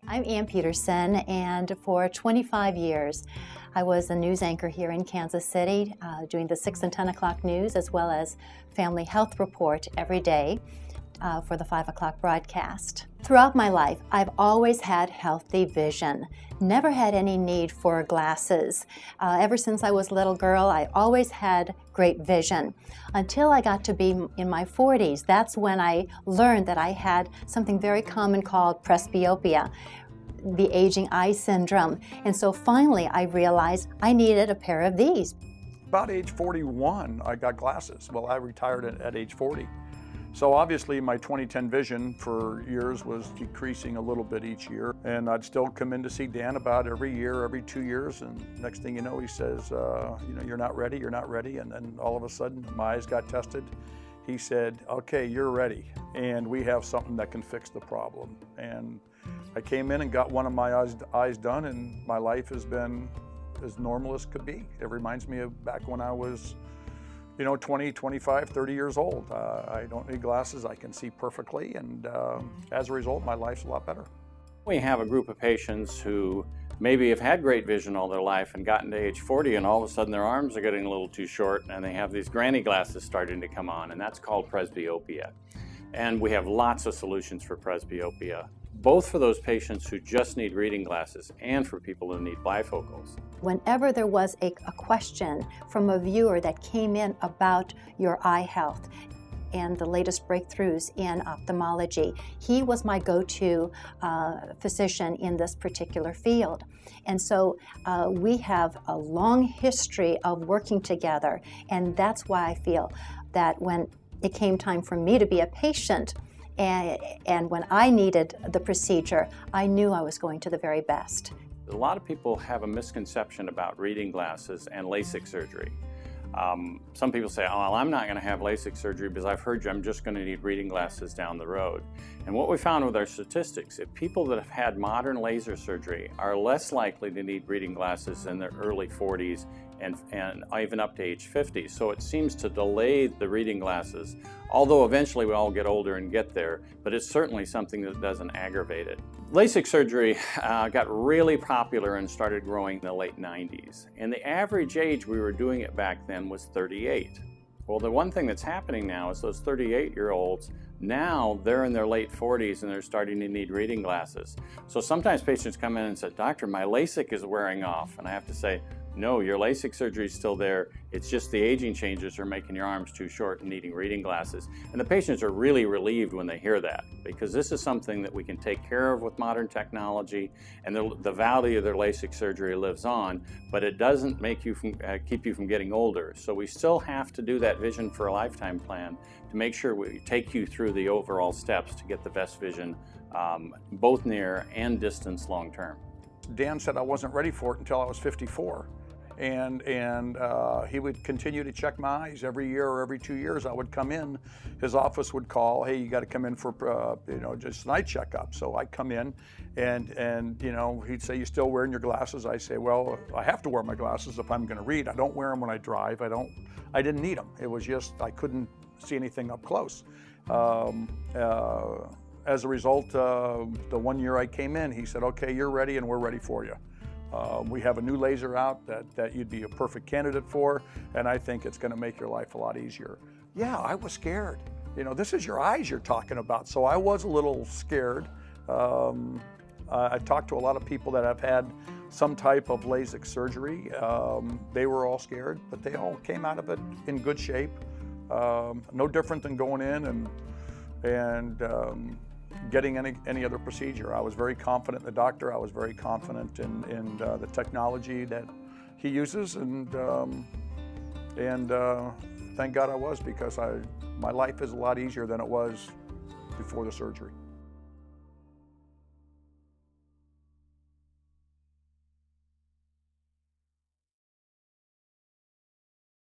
I'm Ann Peterson, and for 25 years I was a news anchor here in Kansas City, doing the 6 and 10 o'clock news as well as Family Health Report every day for the 5 o'clock broadcast. Throughout my life, I've always had healthy vision, never had any need for glasses. Ever since I was a little girl, I always had great vision. Until I got to be in my 40s, that's when I learned that I had something very common called presbyopia, the aging eye syndrome. And so finally I realized I needed a pair of these. About age 41, I got glasses. Well, I retired at age 40. So obviously my 20/10 vision for years was decreasing a little bit each year. And I'd still come in to see Dan about every year, every 2 years. And next thing you know, he says, you're not ready, you're not ready. And then all of a sudden, my eyes got tested. He said, okay, you're ready. And we have something that can fix the problem. And I came in and got one of my eyes done, and my life has been as normal as could be. It reminds me of back when I was 20, 25, 30 years old. I don't need glasses, I can see perfectly, and as a result, my life's a lot better. We have a group of patients who maybe have had great vision all their life and gotten to age 40, and all of a sudden their arms are getting a little too short and they have these granny glasses starting to come on, and that's called presbyopia. And we have lots of solutions for presbyopia, both for those patients who just need reading glasses and for people who need bifocals. Whenever there was a question from a viewer that came in about your eye health and the latest breakthroughs in ophthalmology, he was my go-to physician in this particular field. And so we have a long history of working together, and that's why I feel that when it came time for me to be a patient, and when I needed the procedure, I knew I was going to the very best. A lot of people have a misconception about reading glasses and LASIK surgery. Some people say, oh, well, I'm not going to have LASIK surgery because I've heard I'm just going to need reading glasses down the road. And what we found with our statistics, if people that have had modern laser surgery are less likely to need reading glasses in their early 40s and even up to age 50. So it seems to delay the reading glasses, although eventually we all get older and get there, but it's certainly something that doesn't aggravate it. LASIK surgery got really popular and started growing in the late 90s. And the average age we were doing it back then was 38. Well, the one thing that's happening now is those 38-year-olds, now they're in their late 40s and they're starting to need reading glasses. So sometimes patients come in and say, doctor, my LASIK is wearing off. And I have to say, no, your LASIK surgery is still there. It's just the aging changes are making your arms too short and needing reading glasses. And the patients are really relieved when they hear that, because this is something that we can take care of with modern technology, and the value of their LASIK surgery lives on, but it doesn't make you keep you from getting older. So we still have to do that vision for a lifetime plan to make sure we take you through the overall steps to get the best vision, both near and distance long term. Dan said I wasn't ready for it until I was 54. And he would continue to check my eyes every year or every 2 years. I would come in, his office would call, hey, you got to come in for just an eye checkup. So I'd come in, and he'd say, you still wearing your glasses? I say, well, I have to wear my glasses if I'm going to read. I don't wear them when I drive. I didn't need them. It was just I couldn't see anything up close. As a result, the 1 year I came in, he said, okay, you're ready and we're ready for you. We have a new laser out that you'd be a perfect candidate for, and I think it's going to make your life a lot easier. Yeah, I was scared. This is your eyes you're talking about, so I was a little scared. I talked to a lot of people that have had some type of LASIK surgery. They were all scared, but they all came out of it in good shape. No different than going in and getting any other procedure. I was very confident in the doctor. I was very confident in the technology that he uses, and thank God I was, because my life is a lot easier than it was before the surgery.